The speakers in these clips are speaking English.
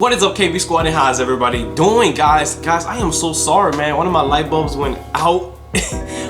What is up, KB Squad, and how's everybody doing, guys? Guys, I am so sorry, man. One of my light bulbs went out.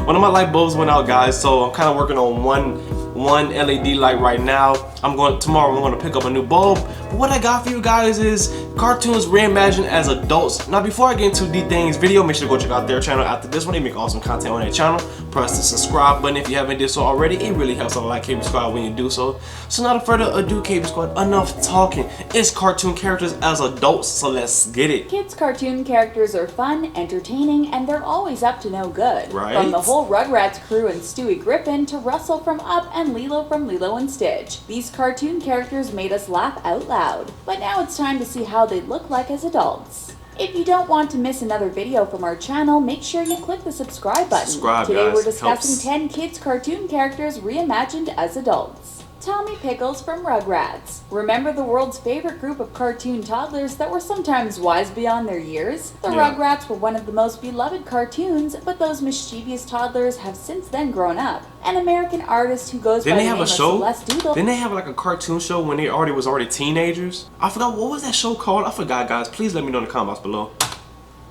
One of my light bulbs went out, guys. So I'm kind of working on one LED light right now. Tomorrow I'm going to pick up a new bulb. But what I got for you guys is cartoons reimagined as adults. Now, before I get into DeeDee's video, make sure to go check out their channel after this one. They make awesome content on their channel. Press the subscribe button if you haven't did so already. It really helps out a lot, KB Squad, when you do so. So, not further ado, KB Squad, enough talking. It's cartoon characters as adults, so let's get it. Kids' cartoon characters are fun, entertaining, and they're always up to no good. Right? From the whole Rugrats crew and Stewie Griffin to Russell from Up and Lilo from Lilo and Stitch. These cartoon characters made us laugh out loud. But now it's time to see how they look like as adults. If you don't want to miss another video from our channel, make sure you click the subscribe button. Today guys. we're discussing Helps. 10 kids' cartoon characters reimagined as adults. Tommy Pickles from Rugrats. Remember the world's favorite group of cartoon toddlers that were sometimes wise beyond their years? The Rugrats were one of the most beloved cartoons, but those mischievous toddlers have since then grown up. An American artist who goes by the name of Celeste Doodle. Didn't they have like a cartoon show when they was already teenagers? I forgot, what was that show called? I forgot, guys. Please let me know in the comments below.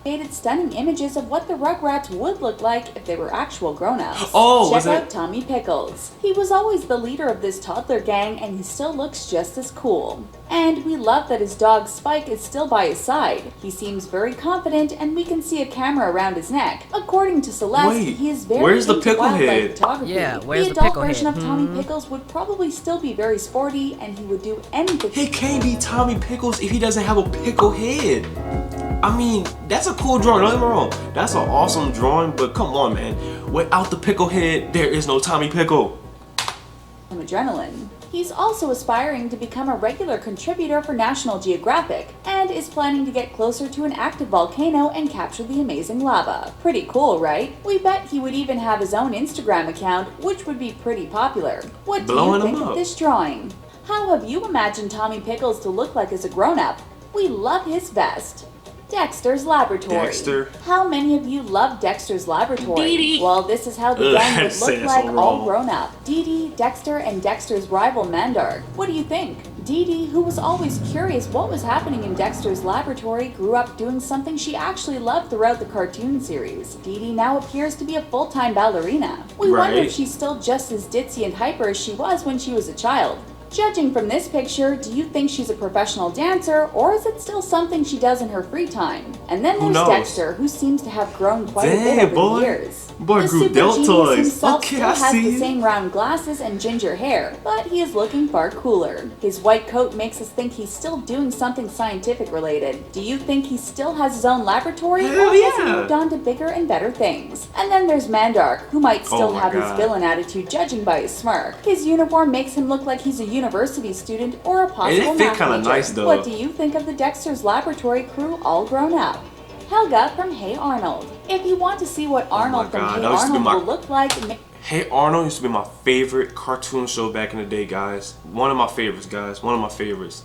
Created stunning images of what the Rugrats would look like if they were actual grown-ups. Oh, check out Tommy Pickles. He was always the leader of this toddler gang, and he still looks just as cool. And we love that his dog Spike is still by his side. He seems very confident, and we can see a camera around his neck. According to Celeste, he is very where's the into pickle wildlife head? photography. Yeah, where's the the adult pickle version head? of Tommy Pickles would probably still be very sporty, and he would do anything. He can't be Tommy Pickles if he doesn't have a pickle head. I mean, that's a cool drawing, don't get me wrong. That's an awesome drawing, but come on, man. Without the pickle head, there is no Tommy Pickle. Adrenaline. He's also aspiring to become a regular contributor for National Geographic, and is planning to get closer to an active volcano and capture the amazing lava. Pretty cool, right? We bet he would even have his own Instagram account, which would be pretty popular. What do you think of this drawing? How have you imagined Tommy Pickles to look like as a grown-up? We love his vest. Dexters Laboratory. Dexter. How many of you love Dexters Laboratory? DeeDee. Well, this is how the gang would look like so all grown up. DeeDee, Dexter, and Dexter's rival Mandark. What do you think? DeeDee, who was always curious what was happening in Dexter's Laboratory, grew up doing something she actually loved throughout the cartoon series. DeeDee now appears to be a full-time ballerina. We wonder if she's still just as ditzy and hyper as she was when she was a child. Judging from this picture, do you think she's a professional dancer, or is it still something she does in her free time? And then there's Dexter, who seems to have grown quite a bit over the years. The super genius himself still has the same round glasses and ginger hair, but he is looking far cooler. His white coat makes us think he's still doing something scientific related. Do you think he still has his own laboratory, or has he moved on to bigger and better things? And then there's Mandark, who might still have his villain attitude judging by his smirk. His uniform makes him look like he's a university student or a possible math major. Nice, though. What do you think of the Dexter's Laboratory crew all grown up? Helga from Hey Arnold. If you want to see what Arnold from Hey Arnold will look like... Hey Arnold used to be my favorite cartoon show back in the day, guys. One of my favorites, guys. One of my favorites.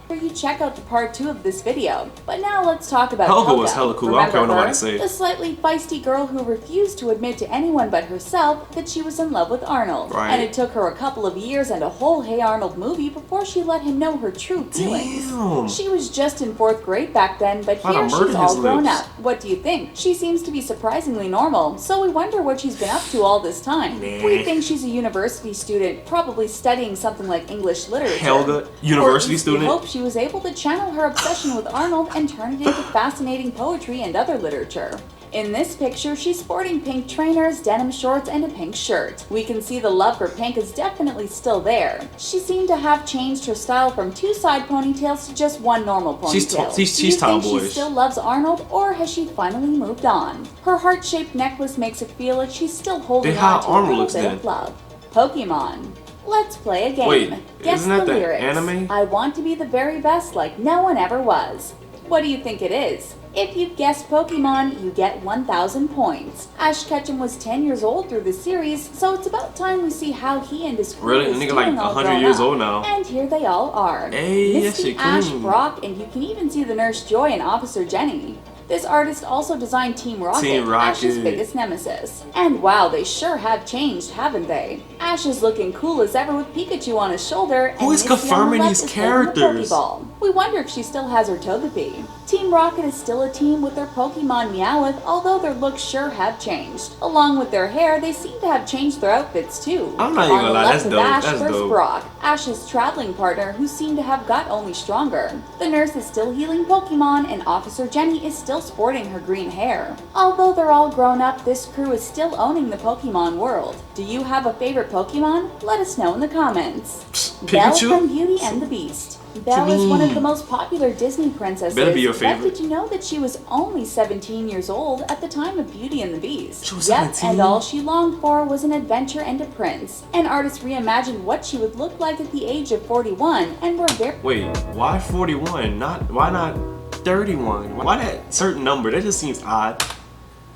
You check out the part 2 of this video. But now let's talk about Helga was hella cool. I don't care what nobody say. The slightly feisty girl who refused to admit to anyone but herself that she was in love with Arnold. And it took her a couple of years and a whole Hey Arnold movie before she let him know her true feelings. She was just in 4th grade back then, but here she's all grown up. What do you think? She seems to be surprisingly normal, so we wonder what she's been up to all this time. We think she's a university student, probably studying something like English literature. Helga, university student? We hope she was able to channel her obsession with Arnold and turn it into fascinating poetry and other literature. In this picture, she's sporting pink trainers, denim shorts, and a pink shirt. We can see the love for pink is definitely still there. She seemed to have changed her style from 2 side ponytails to just 1 normal ponytail. She's tomboyish. Do you think she still loves Arnold, or has she finally moved on? Her heart-shaped necklace makes it feel like she's still holding on to a little bit of love. Pokemon. Let's play a game. Wait, guess isn't that the lyrics. anime? I want to be the very best like no one ever was. What do you think it is? If you guess Pokemon, you get 1,000 points. Ash Ketchum was 10 years old through the series, so it's about time we see how he and his crew is doing like all 100 years old now. And here they all are. Hey, Misty, Ash, Brock, and you can even see the Nurse Joy and Officer Jenny. This artist also designed Team Rocket, Ash's biggest nemesis. And wow, they sure have changed, haven't they? Ash is looking cool as ever with Pikachu on his shoulder, and who is confirming these characters? We wonder if she still has her Togepi. Team Rocket is still a team with their Pokemon Meowth, although their looks sure have changed. Along with their hair, they seem to have changed their outfits too. I'm not even gonna lie, that's dope. Ash, that's dope. Brock, Ash's traveling partner, who seemed to have got only stronger. The nurse is still healing Pokemon, and Officer Jenny is still sporting her green hair. Although they're all grown up, this crew is still owning the Pokemon world. Do you have a favorite Pokemon? Let us know in the comments. Pikachu? Belle from Beauty and the Beast. Belle is one of the most popular Disney princesses. Better be your favorite. But did you know that she was only 17 years old at the time of Beauty and the Beast? She was 17? And all she longed for was an adventure and a prince. An artist reimagined what she would look like at the age of 41, and we're very— Wait, why 41? Why not 31? Why that certain number? That just seems odd.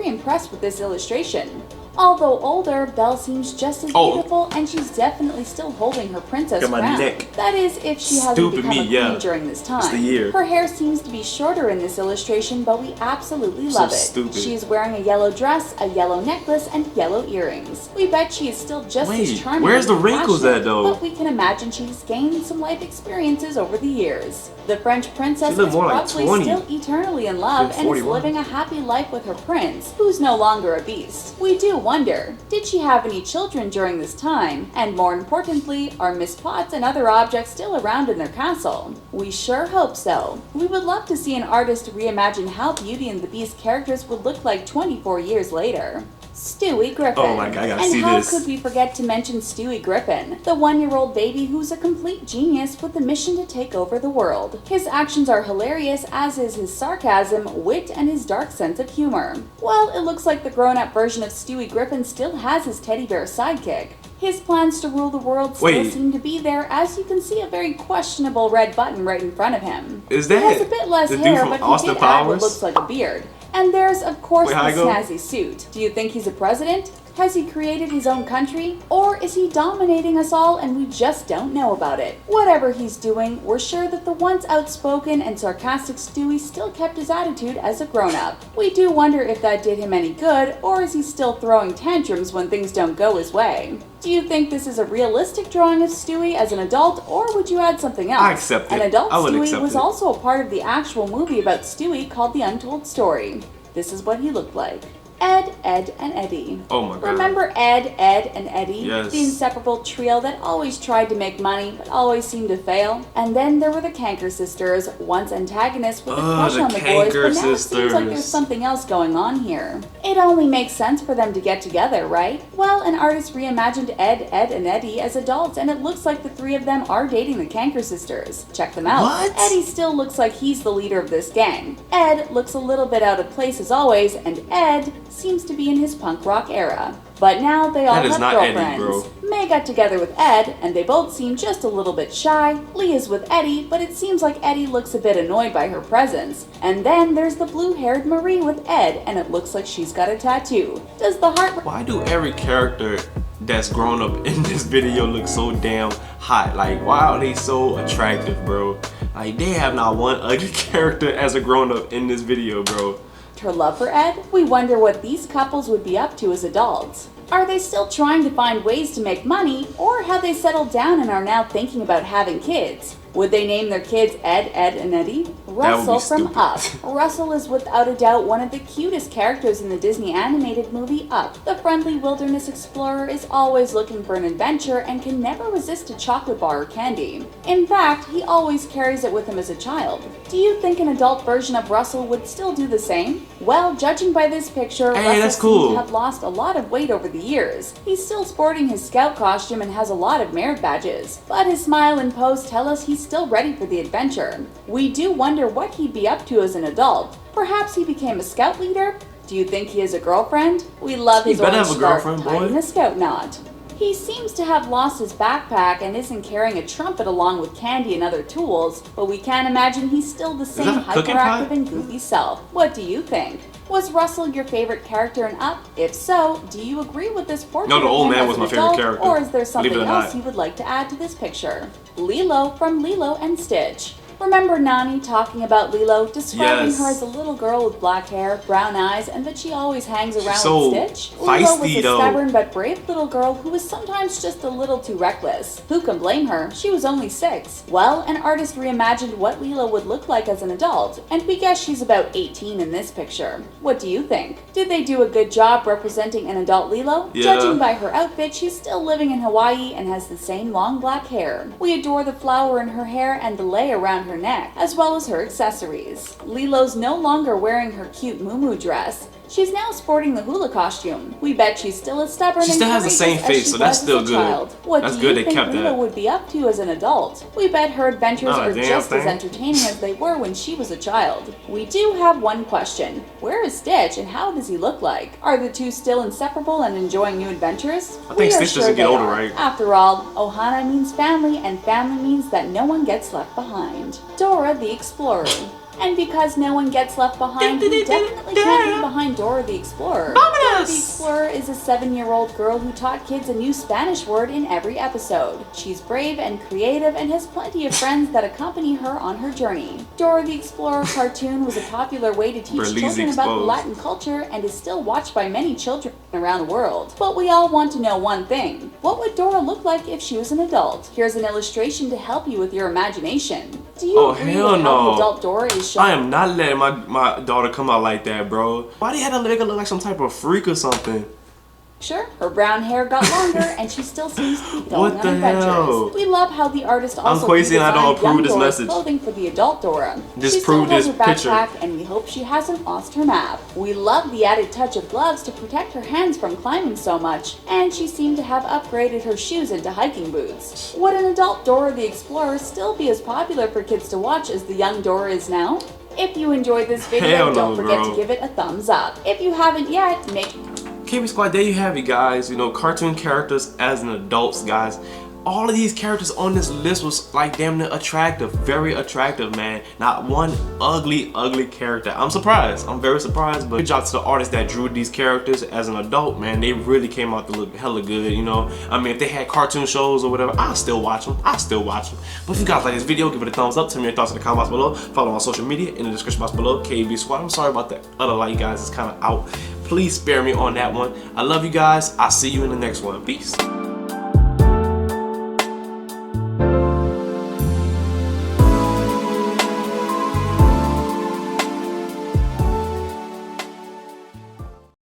impressed with this illustration. Although older, Belle seems just as beautiful, and she's definitely still holding her princess crown. That is, if she hasn't become a queen during this time. It's the year. Her hair seems to be shorter in this illustration, but we absolutely love it. She's wearing a yellow dress, a yellow necklace, and yellow earrings. We bet she is still just as charming. Where's the wrinkles at though? But we can imagine she's gained some life experiences over the years. The French princess is probably still eternally in love and is living a happy life with her prince, who's no longer a beast. We do wonder, did she have any children during this time? And more importantly, are Miss Potts and other objects still around in their castle? We sure hope so. We would love to see an artist reimagine how Beauty and the Beast characters would look like 24 years later. Stewie Griffin. Oh my god, I gotta see this. And how could we forget to mention Stewie Griffin, the one-year-old baby who's a complete genius with the mission to take over the world. His actions are hilarious, as is his sarcasm, wit, and his dark sense of humor. Well, it looks like the grown-up version of Stewie Griffin still has his teddy bear sidekick. His plans to rule the world still seem to be there, as you can see a very questionable red button right in front of him. Is that he has a bit less hair, but he did add what looks like a beard. And there's, of course, the snazzy suit. Do you think he's a president? Has he created his own country? Or is he dominating us all and we just don't know about it? Whatever he's doing, we're sure that the once outspoken and sarcastic Stewie still kept his attitude as a grown-up. We do wonder if that did him any good, or is he still throwing tantrums when things don't go his way? Do you think this is a realistic drawing of Stewie as an adult, or would you add something else? I accept it. An adult Stewie was also a part of the actual movie about Stewie called The Untold Story. This is what he looked like. Ed, Ed, and Eddy. Oh my god. Remember Ed, Ed, and Eddy? Yes. The inseparable trio that always tried to make money, but always seemed to fail. And then there were the Canker sisters, once antagonists with a crush on the boys, but now it seems like there's something else going on here. It only makes sense for them to get together, right? Well, an artist reimagined Ed, Ed, and Eddy as adults, and it looks like the three of them are dating the Canker sisters. Check them out. What? Eddy still looks like he's the leader of this gang. Ed looks a little bit out of place as always, and Ed seems to be in his punk rock era. But now they all have girlfriends. Eddy, bro. May got together with Ed, and they both seem just a little bit shy. Lee is with Eddy, but it seems like Eddy looks a bit annoyed by her presence. And then there's the blue-haired Marie with Ed, and it looks like she's got a tattoo. Does the heart— Why do every character that's grown up in this video look so damn hot? Like, why are they so attractive, bro? Like, they have not one ugly character as a grown-up in this video, bro. Her love for Ed? We wonder what these couples would be up to as adults. Are they still trying to find ways to make money, or have they settled down and are now thinking about having kids? Would they name their kids Ed, Ed, and Eddy? Russell from Up. Russell is without a doubt one of the cutest characters in the Disney animated movie Up. The friendly wilderness explorer is always looking for an adventure and can never resist a chocolate bar or candy. In fact, he always carries it with him as a child. Do you think an adult version of Russell would still do the same? Well, judging by this picture, Russell seems to have lost a lot of weight over the years. He's still sporting his scout costume and has a lot of merit badges, but his smile and pose tell us he's still ready for the adventure. We do wonder what he'd be up to as an adult. Perhaps he became a scout leader? Do you think he has a girlfriend? We love his orange scarf tied in a scout knot. He seems to have lost his backpack and isn't carrying a trumpet along with candy and other tools, but we can't imagine he's still the same hyperactive and goofy self. What do you think? Was Russell your favorite character in Up? If so, do you agree with this portrait? No, the old man was my favorite character. Or is there something else you would like to add to this picture? Lilo from Lilo and Stitch. Remember Nani talking about Lilo, describing Yes. her as a little girl with black hair, brown eyes, and that she always hangs around so with Stitch? feisty, Lilo was a though. stubborn but brave little girl who was sometimes just a little too reckless. Who can blame her? She was only 6. Well, an artist reimagined what Lilo would look like as an adult, and we guess she's about 18 in this picture. What do you think? Did they do a good job representing an adult Lilo? Yeah. Judging by her outfit, she's still living in Hawaii and has the same long black hair. We adore the flower in her hair and the lei around her neck, as well as her accessories. Lilo's no longer wearing her cute muumuu dress. She's now sporting the hula costume. We bet she's still as stubborn She and still has the same courageous as face, she so that's was still as a good. child. What That's do good you they think kept Lilo that. would be up to as an adult? We bet her adventures Not a are damn just as thing. entertaining as they were when she was a child. We do have one question. Where is Stitch and how does he look like? Are the two still inseparable and enjoying new adventures? I think Stitch doesn't get older, right? After all, Ohana means family and family means that no one gets left behind. Dora the Explorer. And because no one gets left behind, we definitely can't leave behind Dora the Explorer. Dora the Explorer is a 7-year-old girl who taught kids a new Spanish word in every episode. She's brave and creative and has plenty of friends that accompany her on her journey. Dora the Explorer cartoon was a popular way to teach Berlizzi children about the exposed. Latin culture and is still watched by many children around the world. But we all want to know one thing. What would Dora look like if she was an adult? Here's an illustration to help you with your imagination. Do you Oh, agree hell with how no. the adult Dora is shown? I am not letting my daughter come out like that, bro. Why do you have to make her look like some type of freak or something? Sure, her brown hair got longer and she still seems to be going What on the adventures. hell? We love how the artist also Kwesi and I don't redesigned approve young this Dora's message. clothing for the adult Dora. She Disprove still has this her picture. backpack and we hope she hasn't lost her map. We love the added touch of gloves to protect her hands from climbing so much, and she seemed to have upgraded her shoes into hiking boots. Would an adult Dora the Explorer still be as popular for kids to watch as the young Dora is now? If you enjoyed this video, Hell no, don't forget bro. to give it a thumbs up. If you haven't yet, make KB Squad, there you have it, guys. You know, cartoon characters as an adults, guys. All of these characters on this list was like damn near attractive, very attractive, man. Not one ugly character. I'm surprised. I'm very surprised, but good job to the artists that drew these characters as an adult, man. They really came out to look hella good, you know. I mean, if they had cartoon shows or whatever, I'll still watch them. But if you guys like this video, give it a thumbs up. Tell me your thoughts in the comments below. Follow me on social media in the description box below. KB Squad. I'm sorry about that other light, guys. It's kind of out. Please spare me on that one. I love you guys. I'll see you in the next one. Peace.